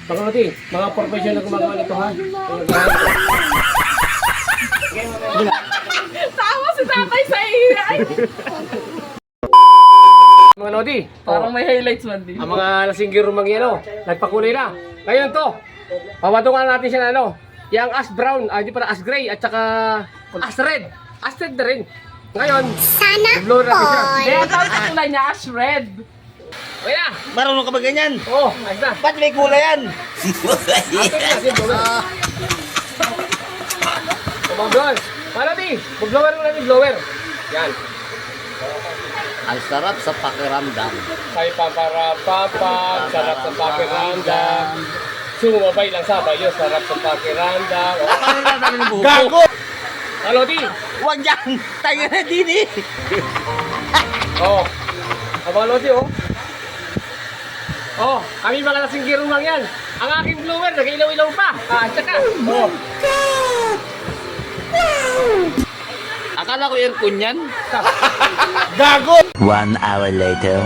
Pangalati, mga professional gumagawa nito ha. Tawa si tatay sa iya. Mga Lodi, Parang may highlights man din. ang mga lasinggero mangyano, nagpakulay na. Ngayon to, papatungan natin siya na ano, yung ash brown, hindi pala ash gray, at saka ash red. Ash red na rin. Ngayon, i-blow natin siya. Kaya tawag sa kulay niya, ash red. Okay na. Marunong ka ba ganyan? Oo, ayos na. Ba't may kulay yan? After na, sige, blower. Mag-blower. Malati, mag-blower mo lang yung blower. Yan. Ang sarap sa pakiramdam. Kay paparapapap, sarap sa pakiramdam. Sumabay lang sa bayo, sarap sa pakiramdam. Paano na namin yung buhok? Gago! Malati! Huwag yan! Tayo na din eh! Oo. Ang mga Lodi, oh. Oh, kami mga lasinggero lang yan. Ang aking blower, nag-ilaw-ilaw pa. Tsaka. Oh. Akala ko yan kunyan. Gago! 1 hour later.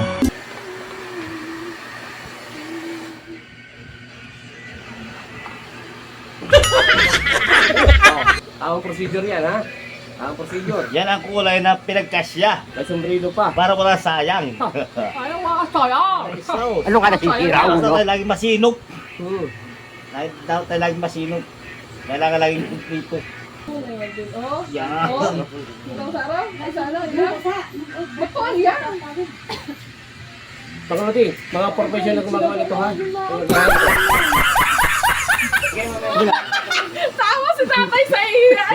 Ang procedure yan, ha? Ang procedure. Yan ang kulay na pinagkasya. May sombrero pa. Para wala sayang. Ayaw mga sayang. Ano ka nasisira, Dapat ulo? tayo laging masinop. Hmm. Dapat tayo laging masinop. Kailangan laging kumplito. Oh, Yan. ikaw Sarah? Ay, sana, yan. Ba't ko yan? Pangalati, mga professional gumagawa nito, ha? Tawa si tatay sa iya.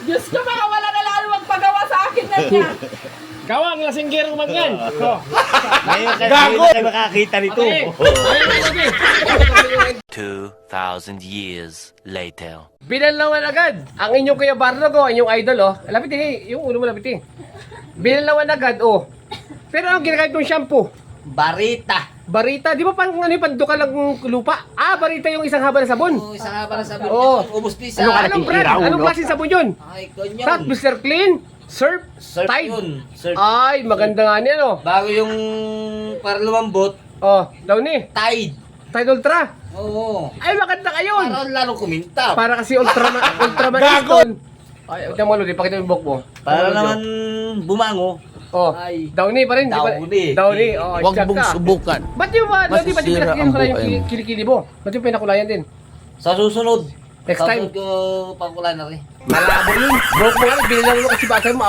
Diyos ko, baka wala na lalo magpagawa sa akin na niya. Gawang lasinggero man yan. Oh. Ngayon kayo makakita nito. Okay. Ayun, Lodi. 2,000 years later. Binalawan agad ang inyong Kuya Barlog, oh, inyong idol, oh. Lapit eh, yung ulo mo lapit eh. Binalawan agad, oh. Pero ang ginagamit mong shampoo, Barita. barita, di ba pang ano yung panduka lang lupa? Barita yung isang haba na sabon. Oo, isa nga pala sabi Oo. ubos di sa... Ano ka Anong brand? nasisira, Anong ulo? klaseng sabon yun? Ay, ganyan. Tat, Mr. Clean, Surf, Surf Tide. yun. Surf. Ay, maganda nga niyan, oh. Bago yung para lumambot, Oh, daw ni, Tide. Tide Ultra. Oo. Ay, maganda ka yun. Para lalong kumintab. Para kasi Ultraman Stone. Ay, huwag mo, Lodi, pakita mo yung buhok mo. Para naman bumango. Oh, Ay. Downy pa rin. di ba? Downy. Downy, oh, Huwag check mong ka. subukan. Ba't yung ba, Lodi, ba't yung Masisira pinakilian ang ko lang yung buhay mo. kilikili mo? Ba't yung pinakulayan din? Sa susunod. Next time. Sa susunod ko pangkulay na rin. Malabo yun. Buhok mo nga, binilang mo kasi bata mo.